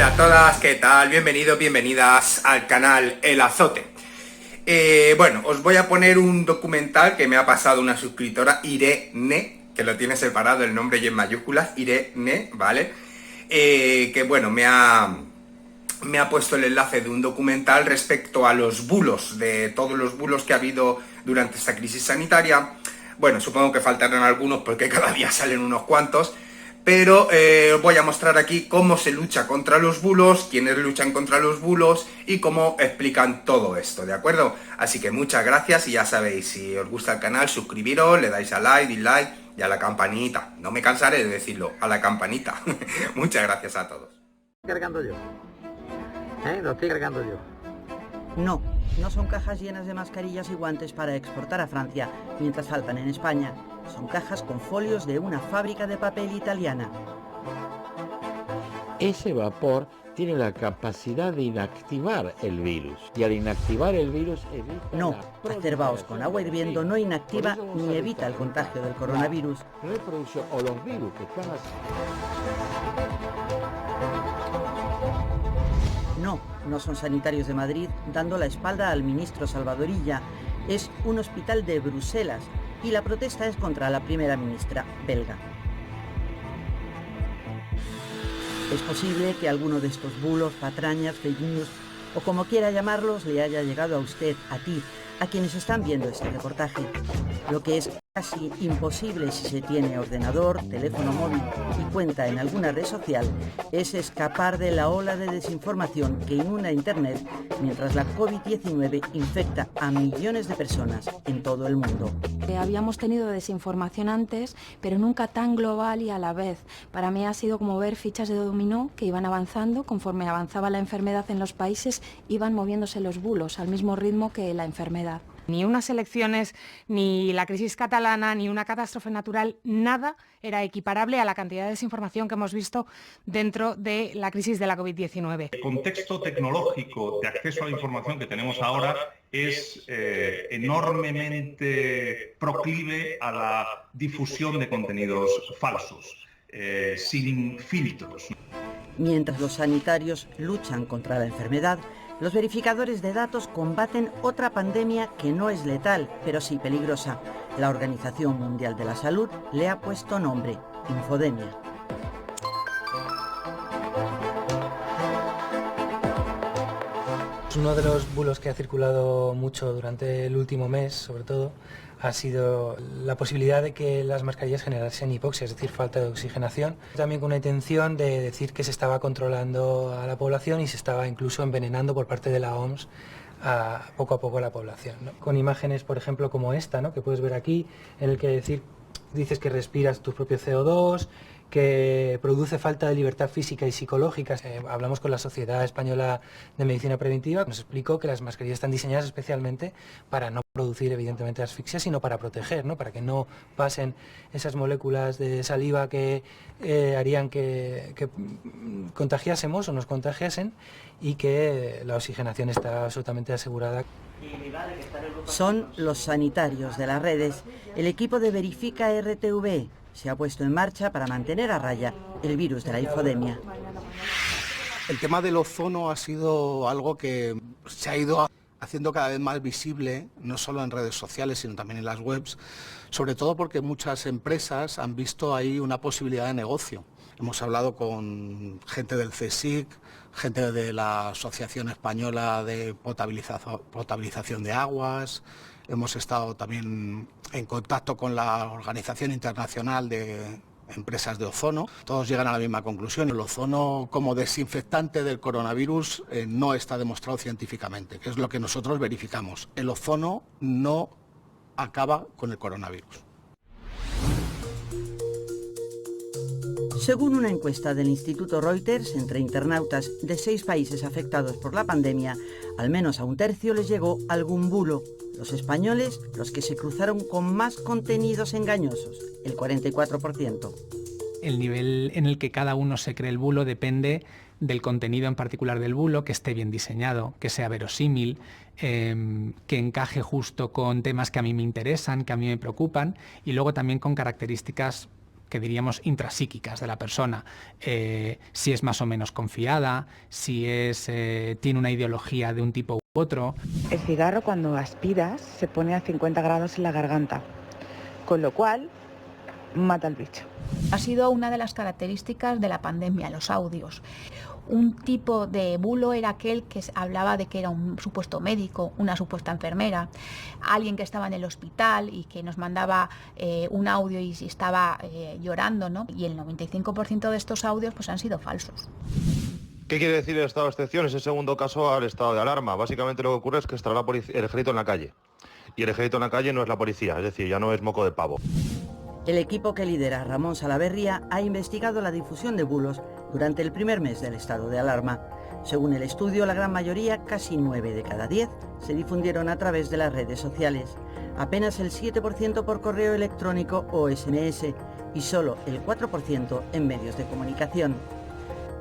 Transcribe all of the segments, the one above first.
Hola a todas, ¿qué tal? Bienvenidos, bienvenidas al canal El Azote. Bueno, os voy a poner un documental que me ha pasado una suscriptora, Irene, que lo tiene separado el nombre y en mayúsculas, Irene, ¿vale? Que bueno, me ha puesto el enlace de un documental respecto a los bulos, de todos los bulos que ha habido durante esta crisis sanitaria. Bueno, supongo que faltarán algunos porque cada día salen unos cuantos, pero os voy a mostrar aquí cómo se lucha contra los bulos, quiénes luchan contra los bulos y cómo explican todo esto, ¿de acuerdo? Así que muchas gracias y ya sabéis, si os gusta el canal, suscribiros, le dais a like, dislike y a la campanita. No me cansaré de decirlo, a la campanita. Muchas gracias a todos. Cargando yo. Lo estoy cargando yo. No, no son cajas llenas de mascarillas y guantes para exportar a Francia, mientras faltan en España. Son cajas con folios de una fábrica de papel italiana. Ese vapor tiene la capacidad de inactivar el virus, y al inactivar el virus evita... No, hacer vaos con agua hirviendo no inactiva ni evita el contagio del coronavirus. Reproducción o los virus que están así. No son sanitarios de Madrid dando la espalda al ministro Salvador Illa. Es un hospital de Bruselas y la protesta es contra la primera ministra belga. Es posible que alguno de estos bulos, patrañas, fake news o como quiera llamarlos le haya llegado a usted, a ti, a quienes están viendo este reportaje. Lo que es casi imposible si se tiene ordenador, teléfono móvil y cuenta en alguna red social es escapar de la ola de desinformación que inunda Internet mientras la COVID-19 infecta a millones de personas en todo el mundo. Habíamos tenido desinformación antes, pero nunca tan global y a la vez. Para mí ha sido como ver fichas de dominó que iban avanzando. Conforme avanzaba la enfermedad en los países, iban moviéndose los bulos al mismo ritmo que la enfermedad. Ni unas elecciones, ni la crisis catalana, ni una catástrofe natural, nada era equiparable a la cantidad de desinformación que hemos visto dentro de la crisis de la COVID-19. El contexto tecnológico de acceso a la información que tenemos ahora es enormemente proclive a la difusión de contenidos falsos, sin filtros. Mientras los sanitarios luchan contra la enfermedad, los verificadores de datos combaten otra pandemia que no es letal, pero sí peligrosa. La Organización Mundial de la Salud le ha puesto nombre: infodemia. Uno de los bulos que ha circulado mucho durante el último mes, sobre todo, ha sido la posibilidad de que las mascarillas generasen hipoxia, es decir, falta de oxigenación. También con una intención de decir que se estaba controlando a la población y se estaba incluso envenenando por parte de la OMS poco a poco a la población, ¿no? Con imágenes, por ejemplo, como esta, ¿no?, que puedes ver aquí, en el que dices que respiras tu propio CO2, que produce falta de libertad física y psicológica. Hablamos con la Sociedad Española de Medicina Preventiva, nos explicó que las mascarillas están diseñadas especialmente para no producir evidentemente asfixia, sino para proteger, ¿no?, para que no pasen esas moléculas de saliva que harían que contagiásemos o nos contagiasen, y que la oxigenación está absolutamente asegurada. Son los sanitarios de las redes. El equipo de Verifica RTV se ha puesto en marcha para mantener a raya el virus de la infodemia. El tema del ozono ha sido algo que se ha ido haciendo cada vez más visible, no solo en redes sociales, sino también en las webs, sobre todo porque muchas empresas han visto ahí una posibilidad de negocio. Hemos hablado con gente del CSIC, gente de la Asociación Española de Potabilización de Aguas. Hemos estado también en contacto con la Organización Internacional de Empresas de Ozono. Todos llegan a la misma conclusión: el ozono como desinfectante del coronavirus no está demostrado científicamente, que es lo que nosotros verificamos. El ozono no acaba con el coronavirus. Según una encuesta del Instituto Reuters, entre internautas de 6 países afectados por la pandemia, al menos a un tercio les llegó algún bulo. Los españoles, los que se cruzaron con más contenidos engañosos, el 44%. El nivel en el que cada uno se cree el bulo depende del contenido en particular del bulo, que esté bien diseñado, que sea verosímil, que encaje justo con temas que a mí me interesan, que a mí me preocupan, y luego también con características que diríamos intrapsíquicas de la persona, si es más o menos confiada, si tiene una ideología de un tipo u otro. El cigarro, cuando aspiras, se pone a 50 grados en la garganta, con lo cual mata al bicho. Ha sido una de las características de la pandemia, los audios. Un tipo de bulo era aquel que hablaba de que era un supuesto médico, una supuesta enfermera, alguien que estaba en el hospital y que nos mandaba un audio y estaba llorando, ¿no? Y el 95% de estos audios pues han sido falsos. ¿Qué quiere decir el estado de excepción? Es el segundo caso al estado de alarma. Básicamente lo que ocurre es que estará el ejército en la calle. Y el ejército en la calle no es la policía, es decir, ya no es moco de pavo. El equipo que lidera Ramón Salaverria ha investigado la difusión de bulos durante el primer mes del estado de alarma. Según el estudio, la gran mayoría, casi 9 de cada 10, se difundieron a través de las redes sociales. Apenas el 7% por correo electrónico o SMS y solo el 4% en medios de comunicación.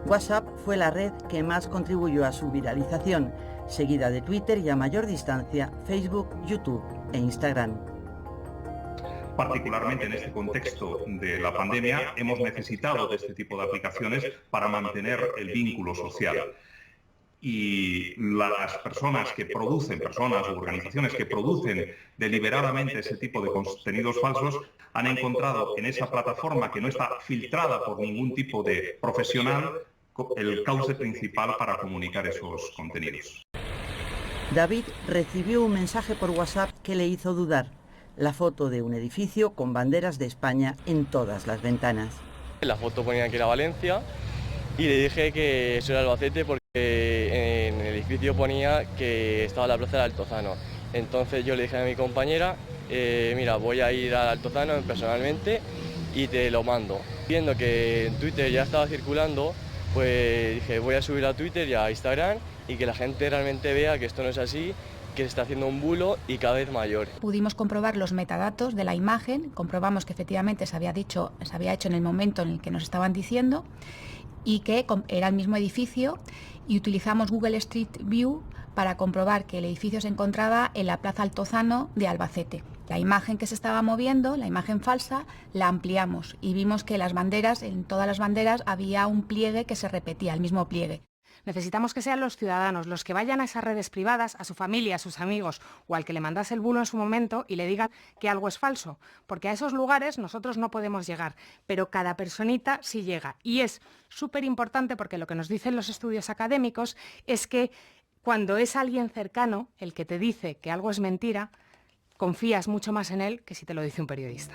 WhatsApp fue la red que más contribuyó a su viralización, seguida de Twitter y a mayor distancia Facebook, YouTube e Instagram. Particularmente en este contexto de la pandemia, hemos necesitado de este tipo de aplicaciones para mantener el vínculo social. Y las personas o organizaciones que producen deliberadamente ese tipo de contenidos falsos han encontrado en esa plataforma, que no está filtrada por ningún tipo de profesional, el cauce principal para comunicar esos contenidos. David recibió un mensaje por WhatsApp que le hizo dudar. La foto de un edificio con banderas de España en todas las ventanas. La foto ponía que era Valencia y le dije que eso era Albacete porque en el edificio ponía que estaba la plaza del Altozano. Entonces yo le dije a mi compañera, mira, voy a ir al Altozano personalmente y te lo mando. Viendo que en Twitter ya estaba circulando, pues dije, voy a subir a Twitter y a Instagram y que la gente realmente vea que esto no es así, que se está haciendo un bulo y cada vez mayor. Pudimos comprobar los metadatos de la imagen, comprobamos que efectivamente se había hecho en el momento en el que nos estaban diciendo y que era el mismo edificio, y utilizamos Google Street View para comprobar que el edificio se encontraba en la Plaza Altozano de Albacete. La imagen que se estaba moviendo, la imagen falsa, la ampliamos y vimos que en todas las banderas había un pliegue que se repetía, el mismo pliegue. Necesitamos que sean los ciudadanos los que vayan a esas redes privadas, a su familia, a sus amigos o al que le mandase el bulo en su momento y le digan que algo es falso, porque a esos lugares nosotros no podemos llegar, pero cada personita sí llega. Y es súper importante porque lo que nos dicen los estudios académicos es que cuando es alguien cercano el que te dice que algo es mentira, confías mucho más en él que si te lo dice un periodista.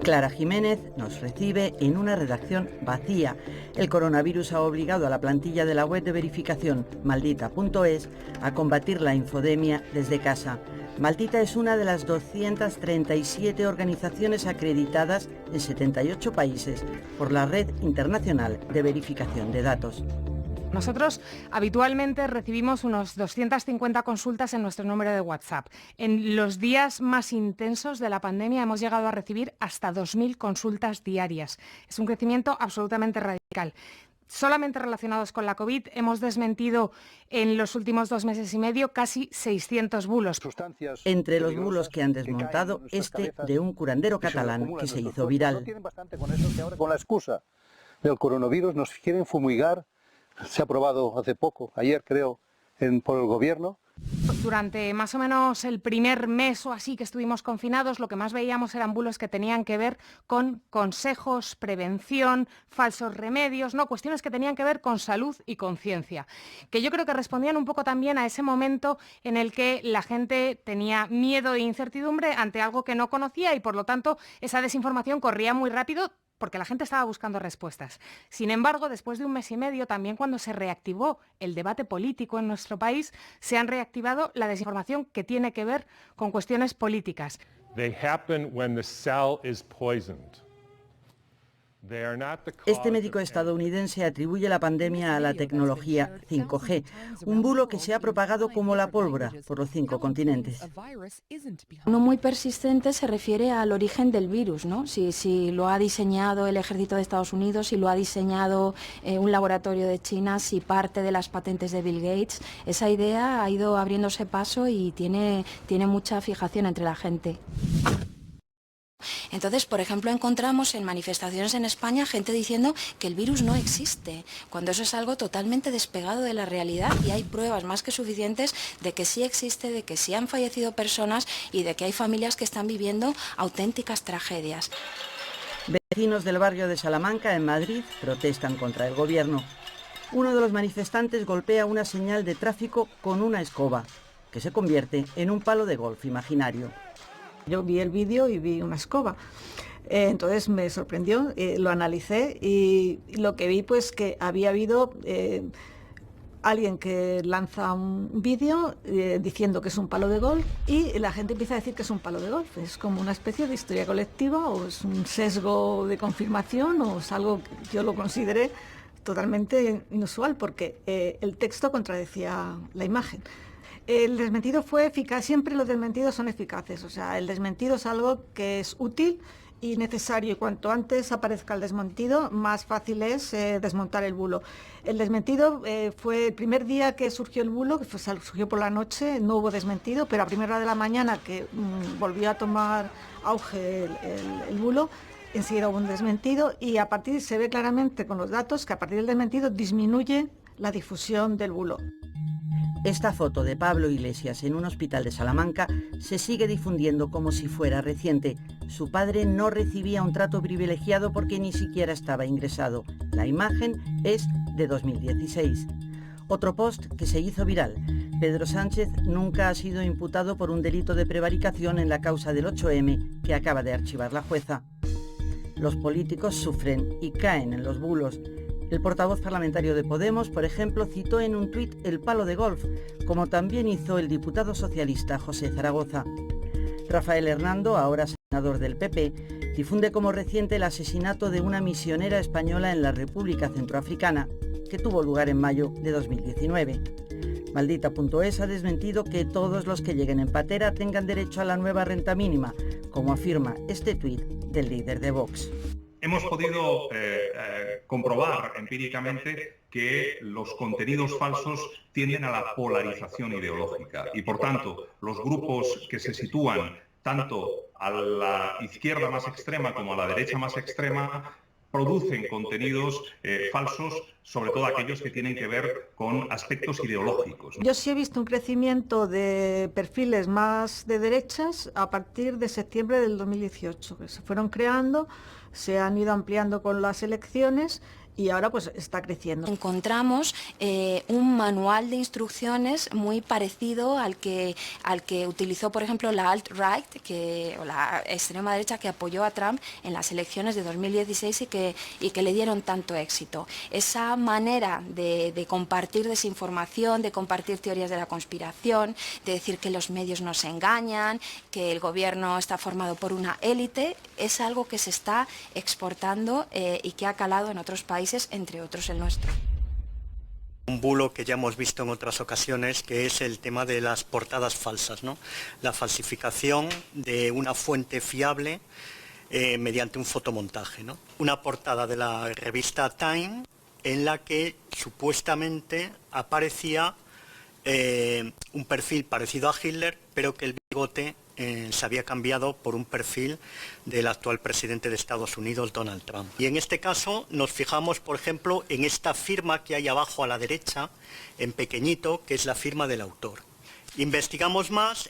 Clara Jiménez nos recibe en una redacción vacía. El coronavirus ha obligado a la plantilla de la web de verificación maldita.es a combatir la infodemia desde casa. Maldita es una de las 237 organizaciones acreditadas en 78 países por la Red Internacional de Verificación de Datos. Nosotros habitualmente recibimos unos 250 consultas en nuestro número de WhatsApp. En los días más intensos de la pandemia hemos llegado a recibir hasta 2.000 consultas diarias. Es un crecimiento absolutamente radical. Solamente relacionados con la COVID hemos desmentido en los últimos 2 meses y medio casi 600 bulos. Entre los bulos que han desmontado, este de un curandero catalán que se hizo viral. Tienen bastante con eso, que ahora con la excusa del coronavirus nos quieren fumigar. Se ha aprobado hace poco, ayer creo, por el gobierno. Durante más o menos el primer mes o así que estuvimos confinados, lo que más veíamos eran bulos que tenían que ver con consejos, prevención, falsos remedios, cuestiones que tenían que ver con salud y conciencia, que yo creo que respondían un poco también a ese momento en el que la gente tenía miedo e incertidumbre ante algo que no conocía y por lo tanto esa desinformación corría muy rápido, porque la gente estaba buscando respuestas. Sin embargo, después de 1 mes y medio, también cuando se reactivó el debate político en nuestro país, se han reactivado la desinformación que tiene que ver con cuestiones políticas. They happen when the cell is poisoned. Este médico estadounidense atribuye la pandemia a la tecnología 5G, un bulo que se ha propagado como la pólvora por los 5 continentes. Uno muy persistente se refiere al origen del virus, ¿no? Si lo ha diseñado el ejército de Estados Unidos, si lo ha diseñado un laboratorio de China, si parte de las patentes de Bill Gates. Esa idea ha ido abriéndose paso y tiene mucha fijación entre la gente. Entonces, por ejemplo, encontramos en manifestaciones en España gente diciendo que el virus no existe, cuando eso es algo totalmente despegado de la realidad y hay pruebas más que suficientes de que sí existe, de que sí han fallecido personas y de que hay familias que están viviendo auténticas tragedias. Vecinos del barrio de Salamanca, en Madrid, protestan contra el gobierno. Uno de los manifestantes golpea una señal de tráfico con una escoba, que se convierte en un palo de golf imaginario. Yo vi el vídeo y vi una escoba. Entonces me sorprendió, lo analicé y lo que vi pues que había habido alguien que lanza un vídeo diciendo que es un palo de golf y la gente empieza a decir que es un palo de golf. Es como una especie de histeria colectiva o es un sesgo de confirmación o es algo que yo lo consideré totalmente inusual porque el texto contradecía la imagen. El desmentido fue eficaz, siempre los desmentidos son eficaces, o sea, el desmentido es algo que es útil y necesario y cuanto antes aparezca el desmentido, más fácil es desmontar el bulo. El desmentido fue el primer día que surgió el bulo, que surgió por la noche, no hubo desmentido, pero a primera hora de la mañana que volvió a tomar auge el bulo, enseguida hubo un desmentido y a partir se ve claramente con los datos que a partir del desmentido disminuye la difusión del bulo. Esta foto de Pablo Iglesias en un hospital de Salamanca se sigue difundiendo como si fuera reciente. Su padre no recibía un trato privilegiado porque ni siquiera estaba ingresado. La imagen es de 2016. Otro post que se hizo viral. Pedro Sánchez nunca ha sido imputado por un delito de prevaricación en la causa del 8M que acaba de archivar la jueza. Los políticos sufren y caen en los bulos. El portavoz parlamentario de Podemos, por ejemplo, citó en un tuit el palo de golf, como también hizo el diputado socialista José Zaragoza. Rafael Hernando, ahora senador del PP, difunde como reciente el asesinato de una misionera española en la República Centroafricana, que tuvo lugar en mayo de 2019. Maldita.es ha desmentido que todos los que lleguen en patera tengan derecho a la nueva renta mínima, como afirma este tuit del líder de Vox. Hemos podido comprobar empíricamente que los contenidos falsos tienden a la polarización ideológica y, por tanto, los grupos que se sitúan tanto a la izquierda más extrema como a la derecha más extrema producen contenidos falsos, sobre todo aquellos que tienen que ver con aspectos ideológicos. Yo sí he visto un crecimiento de perfiles más de derechas a partir de septiembre del 2018, que se fueron creando, se han ido ampliando con las elecciones y ahora pues está creciendo. Encontramos un manual de instrucciones muy parecido al que utilizó, por ejemplo, la alt-right, o la extrema derecha que apoyó a Trump en las elecciones de 2016 y que le dieron tanto éxito. Esa manera de compartir desinformación, de compartir teorías de la conspiración, de decir que los medios nos engañan, que el gobierno está formado por una élite, es algo que se está exportando y que ha calado en otros países, entre otros el nuestro. Un bulo que ya hemos visto en otras ocasiones, que es el tema de las portadas falsas, ¿no? La falsificación de una fuente fiable mediante un fotomontaje, ¿no? Una portada de la revista Time en la que supuestamente aparecía un perfil parecido a Hitler, pero que el bigote se había cambiado por un perfil del actual presidente de Estados Unidos, Donald Trump. Y en este caso nos fijamos, por ejemplo, en esta firma que hay abajo a la derecha, en pequeñito, que es la firma del autor. Investigamos más,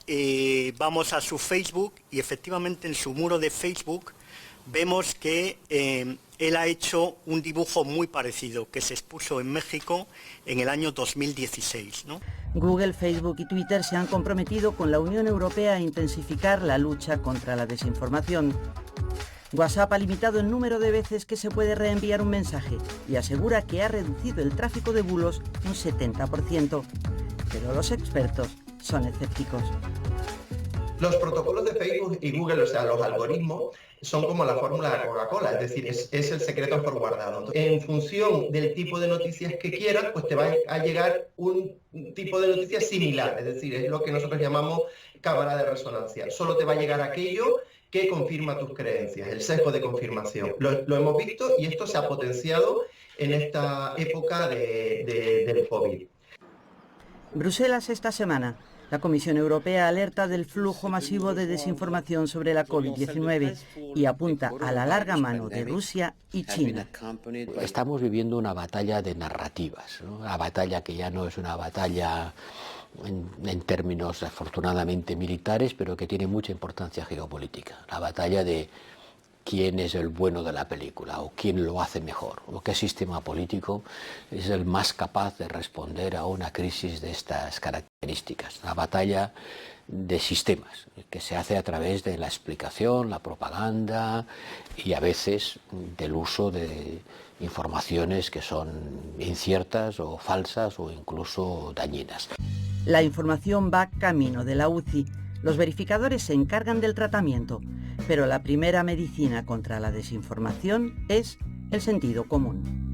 vamos a su Facebook y efectivamente en su muro de Facebook vemos que él ha hecho un dibujo muy parecido que se expuso en México en el año 2016, ¿no? Google, Facebook y Twitter se han comprometido con la Unión Europea a intensificar la lucha contra la desinformación. WhatsApp ha limitado el número de veces que se puede reenviar un mensaje y asegura que ha reducido el tráfico de bulos un 70%. Pero los expertos son escépticos. Los protocolos de Facebook y Google, o sea, los algoritmos, son como la fórmula de Coca-Cola, es decir, es el secreto por guardado. En función del tipo de noticias que quieras, pues te va a llegar un tipo de noticias similar, es decir, es lo que nosotros llamamos cámara de resonancia. Solo te va a llegar aquello que confirma tus creencias, el sesgo de confirmación. Lo hemos visto y esto se ha potenciado en esta época del COVID. Bruselas esta semana. La Comisión Europea alerta del flujo masivo de desinformación sobre la COVID-19 y apunta a la larga mano de Rusia y China. Estamos viviendo una batalla de narrativas, ¿no? Una batalla que ya no es una batalla en términos afortunadamente militares, pero que tiene mucha importancia geopolítica. La batalla de quién es el bueno de la película o quién lo hace mejor, o qué sistema político es el más capaz de responder a una crisis de estas características. La batalla de sistemas que se hace a través de la explicación, la propaganda y a veces del uso de informaciones que son inciertas o falsas o incluso dañinas. La información va camino de la UCI. Los verificadores se encargan del tratamiento, pero la primera medicina contra la desinformación es el sentido común.